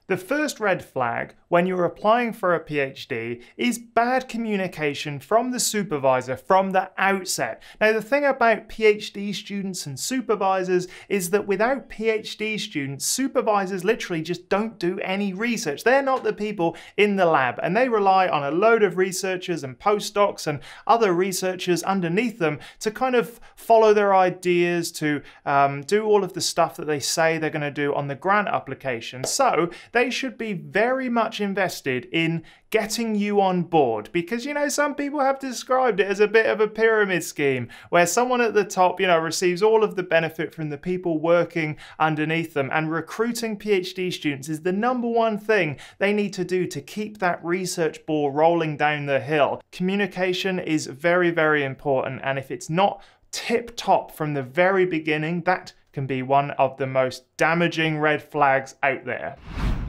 The first red flag when you're applying for a PhD is bad communication from the supervisor from the outset. Now, the thing about PhD students and supervisors is that without PhD students, supervisors literally just don't do any research. They're not the people in the lab, and they rely on a load of researchers and postdocs and other researchers underneath them to kind of follow their ideas, to do all of the stuff that they say they're going to do on the grant application. So they should be very much invested in getting you on board, because, you know, some people have described it as a bit of a pyramid scheme where someone at the top, you know, receives all of the benefit from the people working underneath them, and recruiting PhD students is the #1 thing they need to do to keep that research ball rolling down the hill. Communication is very, very important, and if it's not tip top from the very beginning, that can be one of the most damaging red flags out there.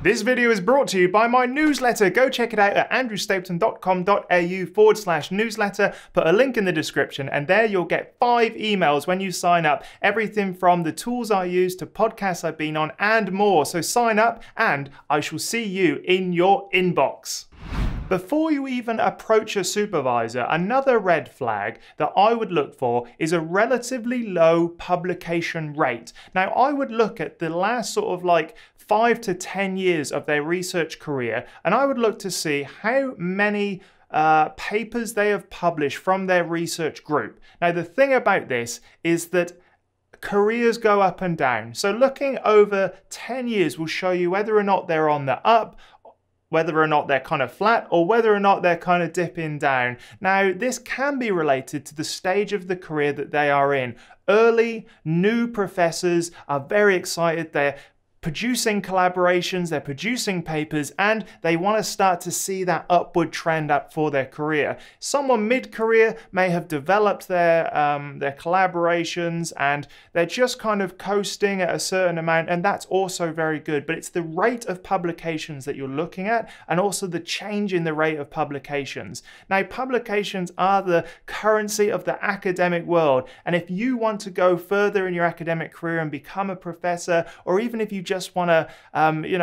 This video is brought to you by my newsletter. Go check it out at andrewstapleton.com.au/newsletter. Put a link in the description, and there you'll get 5 emails when you sign up. Everything from the tools I use to podcasts I've been on and more. So sign up and I shall see you in your inbox. Before you even approach a supervisor, another red flag that I would look for is a relatively low publication rate. Now, I would look at the last sort of like 5 to 10 years of their research career, and I would look to see how many papers they have published from their research group. Now, the thing about this is that careers go up and down. So looking over 10 years will show you whether or not they're on the up, whether or not they're kind of flat, or whether or not they're kind of dipping down. Now, this can be related to the stage of the career that they are in. Early, new professors are very excited. They're producing collaborations, they're producing papers, and they want to start to see that upward trend up for their career. Someone mid-career may have developed their collaborations, and they're just kind of coasting at a certain amount, and that's also very good. But it's the rate of publications that you're looking at, and also the change in the rate of publications. Now, publications are the currency of the academic world, and if you want to go further in your academic career and become a professor, or even if you just want to,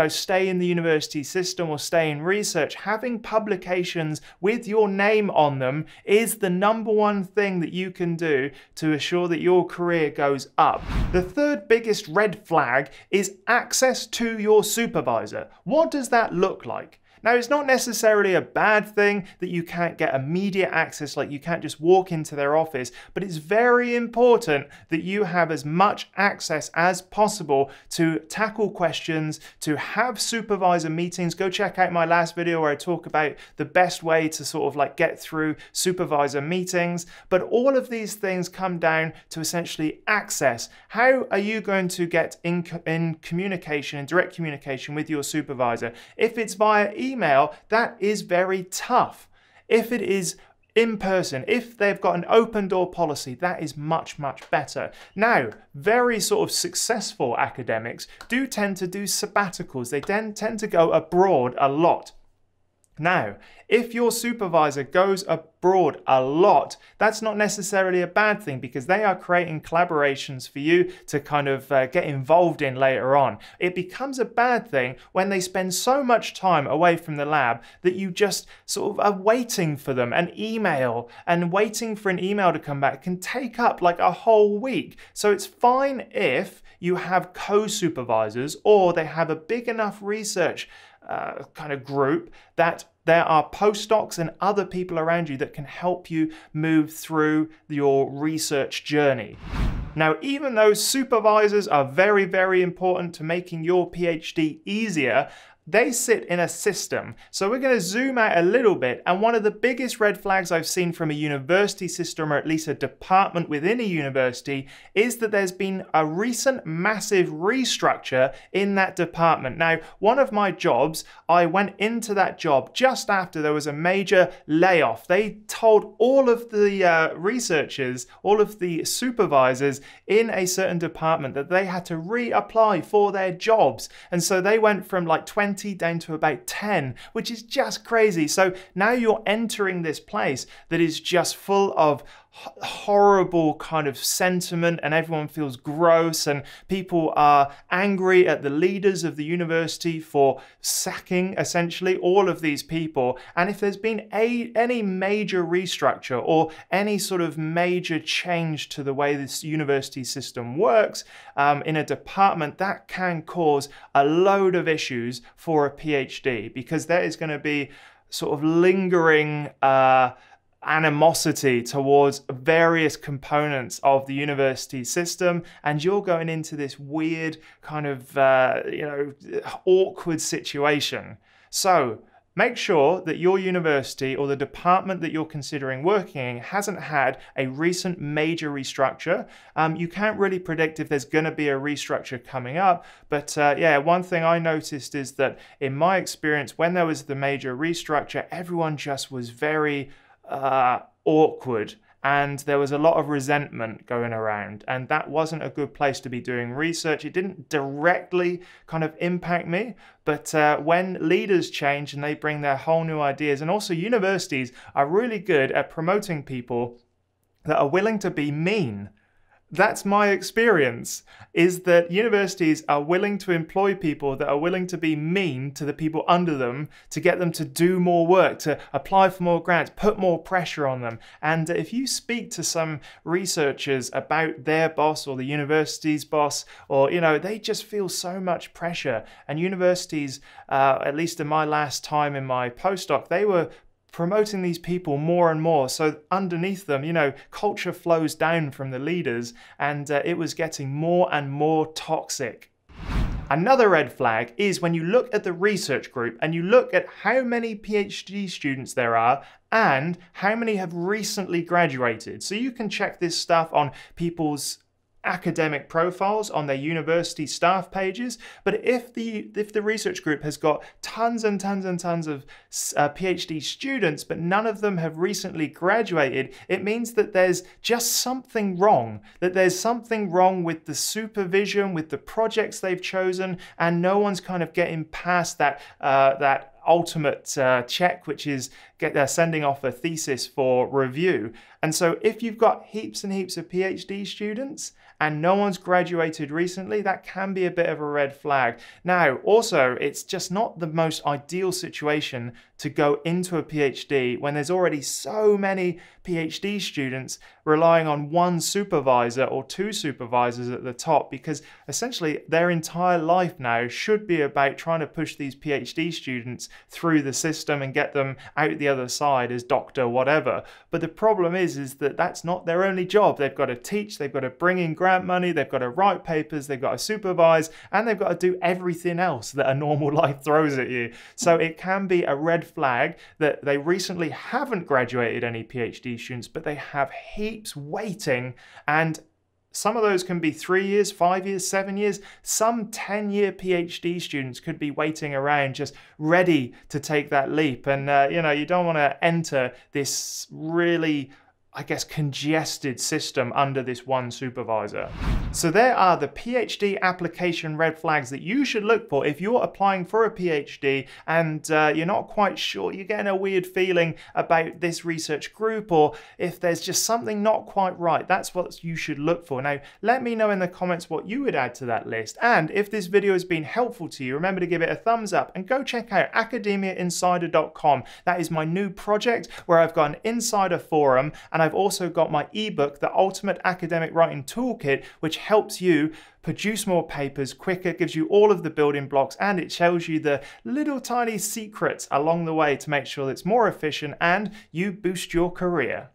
stay in the university system or stay in research, having publications with your name on them is the #1 thing that you can do to assure that your career goes up. The third biggest red flag is access to your supervisor. What does that look like? Now, it's not necessarily a bad thing that you can't get immediate access, like you can't just walk into their office, but it's very important that you have as much access as possible to tackle questions, to have supervisor meetings. Go check out my last video where I talk about the best way to sort of like get through supervisor meetings. But all of these things come down to essentially access. How are you going to get in communication, in direct communication with your supervisor? If it's via email, that is very tough. If it is in person, if they've got an open door policy, that is much, much better. Now, very sort of successful academics do tend to do sabbaticals. They tend to go abroad a lot. Now, if your supervisor goes abroad a lot, that's not necessarily a bad thing, because they are creating collaborations for you to kind of get involved in later on. It becomes a bad thing when they spend so much time away from the lab that you just sort of are waiting for them, an email, and waiting for an email to come back can take up like a whole week. So it's fine if you have co-supervisors, or they have a big enough research kind of group that there are postdocs and other people around you that can help you move through your research journey. Now, even though supervisors are very, very important to making your PhD easier, they sit in a system. So we're going to zoom out a little bit, and one of the biggest red flags I've seen from a university system, or at least a department within a university, is that there's been a recent massive restructure in that department. Now, one of my jobs, I went into that job just after there was a major layoff. They told all of the researchers, all of the supervisors in a certain department that they had to reapply for their jobs. And so they went from like 20 down to about 10, which is just crazy. So now you're entering this place that is just full of horrible kind of sentiment, and everyone feels gross, and people are angry at the leaders of the university for sacking essentially all of these people. And if there's been any major restructure or any sort of major change to the way this university system works in a department, that can cause a load of issues for a PhD, because there is going to be sort of lingering animosity towards various components of the university system, and you're going into this weird kind of awkward situation. So make sure that your university or the department that you're considering working in hasn't had a recent major restructure. You can't really predict if there's going to be a restructure coming up, but yeah, one thing I noticed is that in my experience, when there was the major restructure, everyone just was very awkward, and there was a lot of resentment going around, and that wasn't a good place to be doing research. It didn't directly kind of impact me, but when leaders change and they bring their whole new ideas, and also universities are really good at promoting people that are willing to be mean. That's my experience, is that universities are willing to employ people that are willing to be mean to the people under them to get them to do more work, to apply for more grants, put more pressure on them. And if you speak to some researchers about their boss or the university's boss, or, they just feel so much pressure. And universities, at least in my last time in my postdoc, they were promoting these people more and more. So underneath them, culture flows down from the leaders, and it was getting more and more toxic. Another red flag is when you look at the research group and you look at how many PhD students there are and how many have recently graduated. So you can check this stuff on people's academic profiles on their university staff pages, but if the research group has got tons and tons and tons of PhD students, but none of them have recently graduated, it means that there's just something wrong, that there's something wrong with the supervision, with the projects they've chosen, and no one's kind of getting past that ultimate check, which is sending off a thesis for review. And so if you've got heaps and heaps of PhD students and no one's graduated recently, that can be a bit of a red flag. Now, also, it's just not the most ideal situation to go into a PhD when there's already so many PhD students relying on one supervisor or two supervisors at the top, because essentially their entire life now should be about trying to push these PhD students through the system and get them out the other side as doctor whatever. But the problem is that that's not their only job. They've got to teach, they've got to bring in grant money, they've got to write papers, they've got to supervise, and they've got to do everything else that a normal life throws at you. So it can be a red flag that they recently haven't graduated any PhD students, but they have heaps waiting, and some of those can be 3 years, 5 years, 7 years. Some 10-year PhD students could be waiting around just ready to take that leap. And, you don't want to enter this really, congested system under this one supervisor. So there are the PhD application red flags that you should look for if you're applying for a PhD and you're not quite sure, you're getting a weird feeling about this research group, or if there's just something not quite right. That's what you should look for. Now, let me know in the comments what you would add to that list. And if this video has been helpful to you, remember to give it a thumbs up and go check out academiainsider.com. That is my new project where I've got an insider forum, and I've also got my ebook, The Ultimate Academic Writing Toolkit, which helps you produce more papers quicker, gives you all of the building blocks, and it tells you the little tiny secrets along the way to make sure that it's more efficient and you boost your career.